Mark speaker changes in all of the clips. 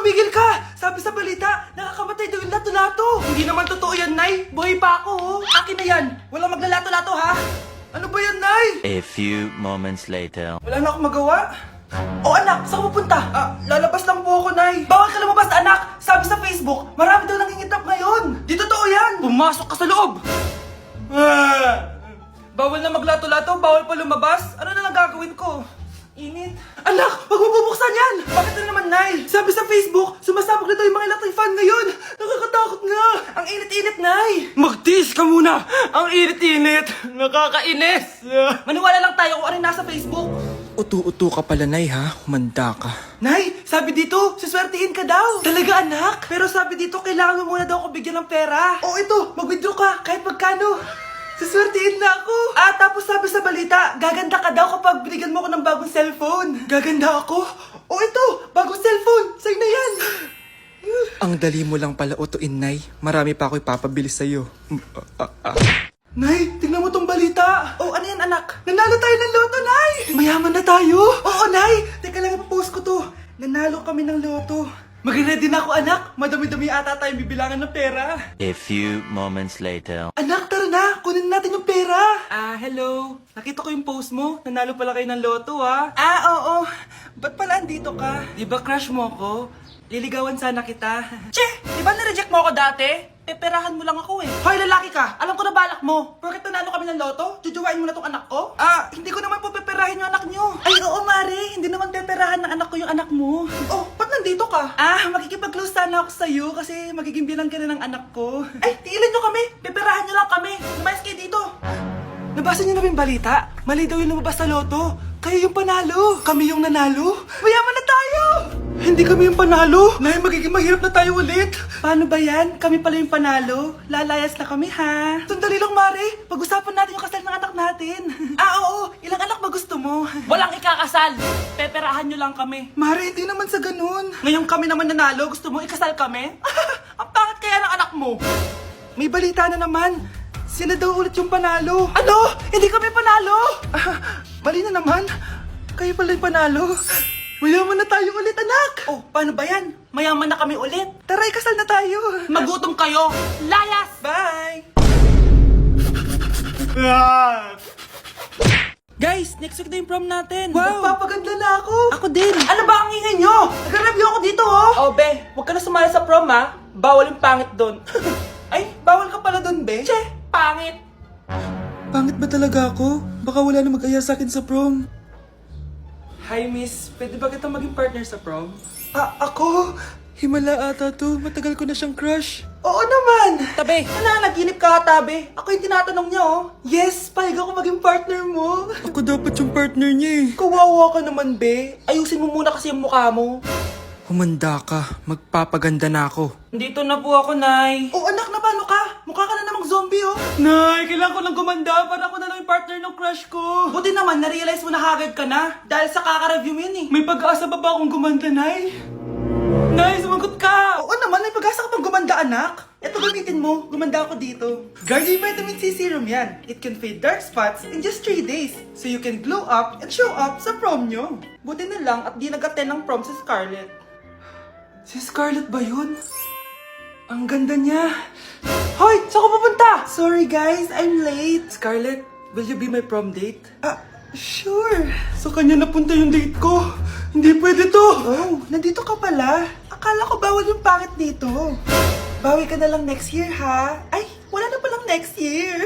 Speaker 1: tumigil ka! Sabi sa balita, nakakamatay daw yung lato-lato. Hindi naman totoo yan, Nay. Buhay pa ako, oh. Akin na yan. Walang maglalato-lato, ha? Ano ba yan, Nay?
Speaker 2: A few moments later.
Speaker 1: Wala na akong magawa. Oh, anak, saan ka pupunta? Lalabas lang po ako, Nay. Bawal ka lumabas, anak. Sabi sa Facebook, marami daw nangingitap ngayon. Di totoo yan. Pumasok ka sa loob. Bawal na maglato-lato, bawal pa lumabas. Ano na lang gagawin ko? Init. Anak, wag mo bubuksan yan! Bakit na naman, Nay? Sabi sa Facebook, sumasabog na daw yung mga electric fan ngayon. Nakakatakot nga. Ang init-init, Nay. Magtiis ka muna. Ang init-init. Nakakainis. Maniwala lang tayo kung ano yung nasa Facebook.
Speaker 3: Utu-utu ka pala, Nay, ha? Humanda ka.
Speaker 1: Nay, sabi dito, siswertihin ka daw. Talaga, anak? Pero sabi dito, kailangan mo muna daw ako bigyan ng pera. Oh, ito, mag-withdraw ka, kahit magkano. Siswertihin na ako. Tapos sabi sa balita, gaganda ka daw kapag binigyan mo ako ng bagong cellphone. Gaganda ako? Oh, ito, bagong cellphone. Sa'yo na yan.
Speaker 3: Ang dali mo lang pala utuin, Nay. Marami pa ako ipapabili sa'yo.
Speaker 1: Nay, tingnan mo tong balita. Oh, ano yan, anak? Nanalo tayo ng loto, Nay. Mayaman na tayo. Oo, Nay. Teka lang, ipapost ko to. Nanalo kami ng loto. Mag-ready na ako, anak. Madami-dami ata tayong bibilangan ng pera.
Speaker 2: A few moments later.
Speaker 1: Anak, tara na. Kunin natin yung pera. Hello. Nakita ko yung post mo. Nanalo pala kayo ng loto, ha? Oo. Ba't pala andito ka? Di ba crush mo ko? Liligawan sana kita. Che! Di ba na-reject mo ako dati? Peperahan mo lang ako eh. Hoy, lalaki ka! Alam ko na balak mo. Porket nanalo kami ng loto, jujuwain mo na tong anak ko? Hindi ko naman po peperahin yung anak nyo. Ay, oo, Mari. Hindi naman peperahan ng anak ko yung anak mo. Oh, ba't nandito ka? Makikipag-close sana ako sa'yo kasi magiging bilang ka na ng anak ko. Ay, tiilan nyo kami. Peperahan nyo lang kami. Lumayas kayo dito. Nabasa niyo na ba yung balita? Mali daw yung lumabas sa loto. Kayo yung panalo. Kami yung nanalo. Mayaman na tayo! Hindi kami yung panalo. Nay, magiging mahirap na tayo ulit. Paano ba yan? Kami pala yung panalo. Lalayas na kami, ha? Sandali lang, Mare. Pag-usapan natin yung kasal ng anak natin. Oo. Ilang anak ba gusto mo? Walang ikakasal. Peperahan nyo lang kami. Mare, hindi naman sa ganun. Ngayong kami naman nanalo, gusto mo ikasal kami? Ang pangit kaya ng anak mo. May balita na naman. Sila daw ulit yung panalo. Ano? Hindi kami panalo! Mali na naman. Kayo pala yung panalo. Mayaman na tayo ulit, anak! Oh, paano ba yan? Mayaman na kami ulit. Tara, ikasal na tayo. Magutom kayo. Layas! Bye! Guys, next week na yung prom natin. Wow! Magpapaganda na ako. Ako din. Ano ba ang ingay nyo? Nag-review ako dito, oh. Oh, be. Huwag ka na sumali sa prom, ha? Bawal yung pangit doon. Ay, bawal ka pala doon, be. Che, pangit. Pangit ba talaga ako? Baka wala na mag-aya sa akin sa prom. Hi, miss. Pwede ba kita maging partner sa prom? Ako? Himala ata to. Matagal ko na siyang crush. Oo naman! Tabi! Nananaginip ka, tabi. Ako yung tinatanong niya, oh. Yes, payag ako maging partner mo.
Speaker 3: Ako dapat yung partner niya eh.
Speaker 1: Kawawa ka naman, be. Ayusin mo muna kasi yung mukha mo.
Speaker 3: Humanda ka. Magpapaganda na ako.
Speaker 1: Dito na po ako, Nay. Oh, anak, na paano ka? Mukha ka na namang zombie, oh. Nay, kailangan ko lang gumanda para ako na lang yung partner ng crush ko. Buti naman, na-realize mo na haggard ka na. Dahil sa kaka-review mo yun, eh. May pag-asa ba ba akong gumanda, Nay? Nay, sumagot ka! Oo naman, may pag-asa ka pang gumanda, anak. Ito gamitin mo, gumanda ako dito. Guardian Vitamin C Serum yan. It can fade dark spots in just 3 days. So you can glow up and show up sa prom nyo. Buti na lang at di nag-attend ng prom si Scarlett. Si Scarlett ba yun? Ang ganda niya. Hoy! Saan ko pupunta? Sorry guys, I'm late. Scarlett, will you be my prom date? Sure. Sa kanya napunta yung date ko. Hindi pwede to. Oh, nandito ka pala. Akala ko bawal yung pangit dito. Bawi ka na lang next year, ha? Ay, wala na palang next year.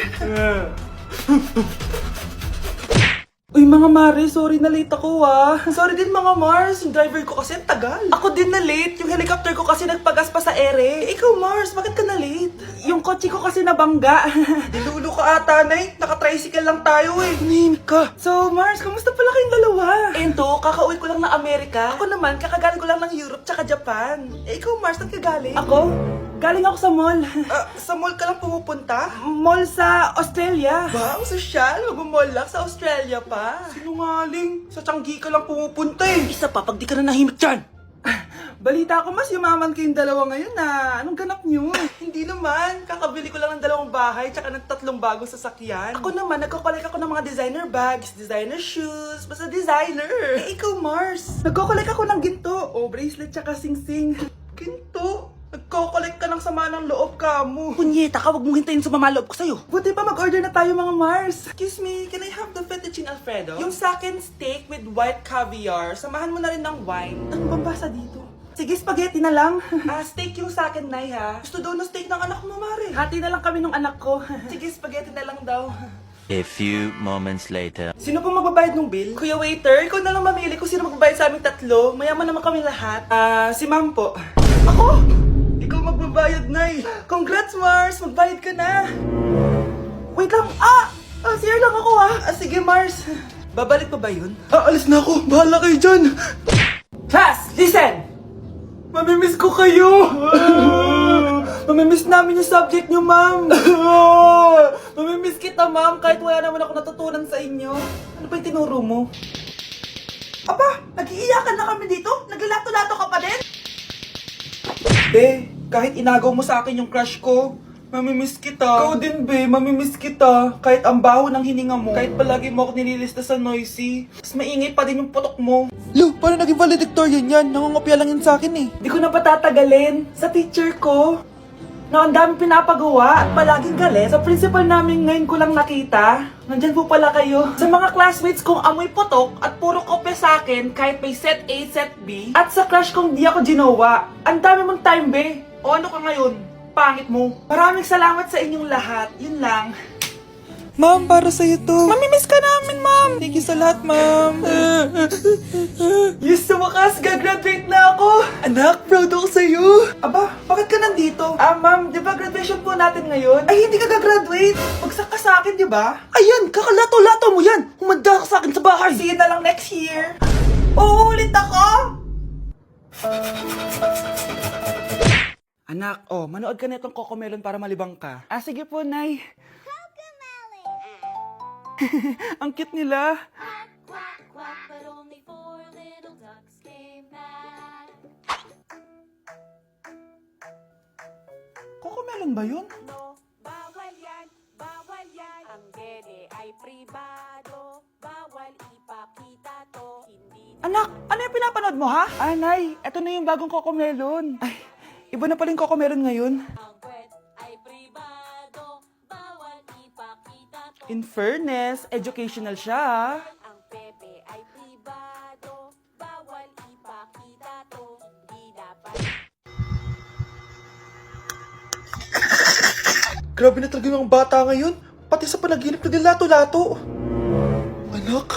Speaker 1: Uy, mga Mare, sorry na late ako, ha. Sorry din, mga Mars. Yung driver ko kasi tagal. Ako din na late. Yung helicopter ko kasi nagpagas pa sa ere. Ikaw, Mars, bakit ka na late? Yung kotse ko kasi nabangga. Dilulo ka ata, Nay. Naka-tricycle lang tayo, eh. Name ka. So, Mars, kamusta pala kayong dalawa? Ento, kakauwi ko lang ng Amerika. Ako naman, kakagaling ko lang ng Europe tsaka Japan. Ikaw, Mars, saan ka galing? Ako? Galing ako sa mall. Sa mall ka lang pumupunta? Mall sa Australia. Ba, ang sosyal. Mag-mall lang sa Australia pa. Sinungaling. Sa Changi ka lang pumupunta eh. Isa pa, pag di ka na nahimik dyan. Balita ko mas yumaman kayong dalawa ngayon na. Anong ganap nyo? Hindi naman. Kakabili ko lang ng 2 bahay tsaka ng 3 bagong sasakyan. Ako naman, nagko-collect ako ng mga designer bags, designer shoes, basta designer. Eh, ikaw, Mars. Nagko-collect ako ng ginto. O, bracelet tsaka sing-sing. Ginto? Nagko-collect ka ng sama ng loob ka mo. Punyeta ka, wag mong hintayin sa loob ko sa'yo. Buti pa mag-order na tayo mga Mars. Excuse me, can I have the fettuccine Alfredo? Yung sa akin steak with white caviar. Samahan mo na rin ng wine. Ano bang basa dito? Sige, spaghetti na lang. Steak yung sa akin, Nay, ha? Gusto daw ng steak ng anak mo, Mare. Hati na lang kami ng anak ko. Sige, spaghetti na lang daw.
Speaker 2: A few moments later.
Speaker 1: Sino pong magbabayad ng bill? Kuya waiter, ikaw na lang mamili kung sino magbabayad sa aming 3. Mayaman naman kami lahat. Si ma'am po. Ako? Ikaw magbabayad, Nay. Congrats, Mars. Magbayad ka na. Wait lang. CR lang ako, sige, Mars. Babalik pa ba yun? Alis na ako. Bahala kayo dyan. Class, listen! Mamimiss ko kayo! Mamimiss namin yung subject nyo, ma'am! Mamimiss kita, ma'am, kahit wala naman ako natutunan sa inyo. Ano ba yung tinuro mo? Aba, nag-iiyakan na kami dito? Naglalato-lato ka pa din? Be, kahit inagaw mo sa akin yung crush ko, mamimiss kita. Ikaw din, be, mamimiss kita. Kahit ang baho ng hininga mo, kahit palagi mo ako nililista sa noisy, mas maingay pa din yung putok mo.
Speaker 3: Lo, paano naging valedictorian yan? Nangungopia lang yan sa akin eh.
Speaker 1: Di ko na patatagalin sa teacher ko na ang dami pinapagawa at palaging galit. Sa principal namin ngayon ko lang nakita. Nandyan po pala kayo. Sa mga classmates kong amoy putok at puro kopya sa akin kahit may set A, set B. At sa crush kong di ako ginawa. Ang dami mong time, be. O ano ka ngayon? Pangit mo. Maraming salamat sa inyong lahat. Yun lang.
Speaker 3: Ma'am, para sa'yo to. Mamimiss ka namin, ma'am. Thank you sa lahat, ma'am.
Speaker 1: Yes, sa wakas, gagraduate na ako! Anak, proud ako sa'yo! Aba, bakit ka nandito? Ma'am, di ba graduation po natin ngayon? Ay, hindi ka gagraduate! Bagsak ka sa akin, di ba? Ayan, kakalato-lato mo yan! Humanda ka sa akin sa bahay! See you na lang next year! Uulit ako! Anak, manood ka na itong Cocomelon para malibang ka. Sige po, Nay. Ang cute nila.
Speaker 4: Quack, quack, but only 4 little ducks came back.
Speaker 1: Cocomelon ba yun?
Speaker 4: No, bawal yan, bawal yan. Ang dede ay pribado, bawal ipakita to. Hindi
Speaker 1: Anak, ano yung pinapanood mo, ha? Nay, eto na yung bagong Cocomelon. Ay, iba na pala yung Cocomelon ngayon.
Speaker 4: ang kwet ay pribado, bawal ipakita to.
Speaker 1: In fairness, educational siya, ha?
Speaker 4: Ang pepe ay pribado, bawal ipakita to. Hindi dapat.
Speaker 3: Grabe na talaga yung mga bata ngayon. Pati sa panaginip naglalato-lato. Anak.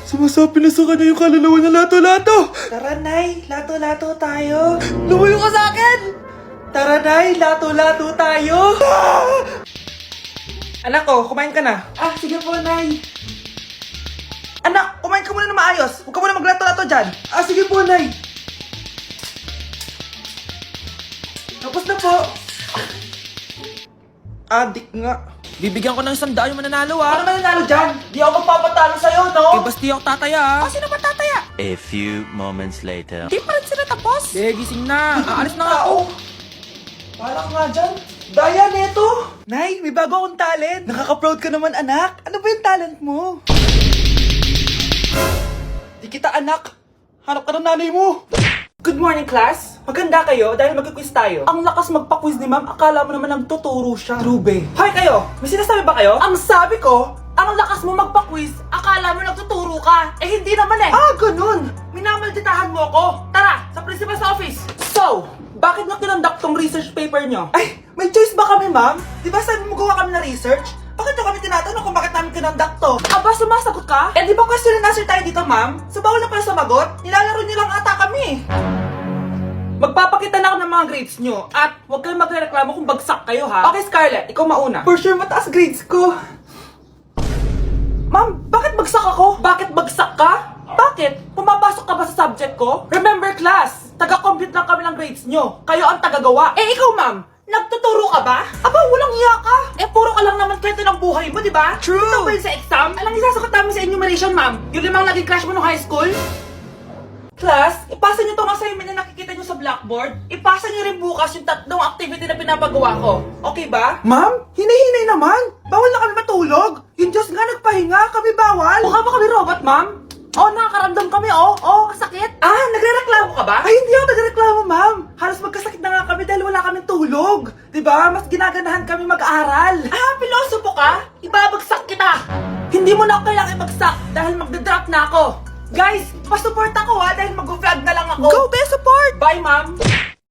Speaker 3: Sumasabi na sa kanya yung kaluluwa na lato-lato.
Speaker 1: Tara, Nay, lato-lato tayo.
Speaker 3: Lumayo ka sa akin!
Speaker 1: Tara, Nay, lato-lato tayo. Anak ko, kumain ka na. Sige po, Nay. Anak, kumain ka muna na maayos. Huwag ka muna maglato-lato dyan. Sige po, Nay. Tapos na po. Adik nga.
Speaker 3: Bibigyan ko ng 100 yung mananalo
Speaker 1: Ano mananalo dyan? Di ako magpapatalo sa'yo, no?
Speaker 3: basti ako tataya
Speaker 1: Sino ba tataya?
Speaker 2: A few moments later.
Speaker 1: Di pa rin sila tapos.
Speaker 3: gising na. Aalis na nga
Speaker 1: ako. Parang nga dyan. Daya neto. Nay, may bago akong talent. Nakaka-proud ka naman, anak. Ano ba yung talent mo? Di kita, anak. Hanap ka ng nanay mo. Good morning, class. Maganda kayo dahil magkiquiz tayo. Ang lakas magpa-quiz ni ma'am, akala mo naman nagtuturo siya. True, Hoy kayo, may sinasabi ba kayo? Ang sabi ko, ang lakas mo magpa-quiz, akala mo nagtuturo ka. Hindi naman eh. Ganun. Minamalditahan mo ako. Tara, sa principal's office. So, bakit nyo kinonduct tong research paper nyo? Ay, may choice ba kami, ma'am? Di ba sabi mo gawa kami na research? Bakit nyo kami tinatanong kung bakit namin kinonduct to? Sumasagot ka? Di ba question and answer tayo dito, ma'am? So, bawal na pala sumagot? Nilalaro nyo lang ata kami. Magpapakita na ako ng mga grades nyo at huwag kayong magreklamo kung bagsak kayo, ha? Okay, Scarlett, ikaw mauna. For sure, mataas grades ko. Ma'am, bakit bagsak ako? Bakit bagsak ka? Bakit? Pumapasok ka ba sa subject ko? Remember, class, taga-compute lang kami ng grades nyo. Kayo ang tagagawa. Ikaw, ma'am, nagtuturo ka ba? Walang hiya ka. Puro ka lang naman kwento ng buhay mo, di ba? True. Ito ba yun sa exam? Alang isasagot namin sa enumeration, ma'am? Yung 5 naging crush mo nung high school? Class, ipasa niyo tong assignment na nakikita niyo sa blackboard. Ipasa niyo rin bukas yung 3 activity na pinapagawa ko. Okay ba?
Speaker 3: Ma'am, hinay-hinay naman. Bawal na kami matulog. Yung Diyos nga nagpahinga, kami bawal.
Speaker 1: Mukha ba kami robot, ma'am? Oh, nakakaramdam kami, kasakit. Ah, nagrereklamo ka ba?
Speaker 3: Ay, hindi ako nagreklamo, ma'am. Halos magkasakit na nga kami dahil wala kaming tulog. Diba? Mas ginaganahan kami mag-aral.
Speaker 1: Ah, pilosopo ka? Ibabagsak kita. Hindi mo na ako kailangang ibagsak dahil magdadrop na ako. Guys, pasupport ako dahil mag-vlog na lang ako.
Speaker 3: Go, best support!
Speaker 1: Bye, ma'am.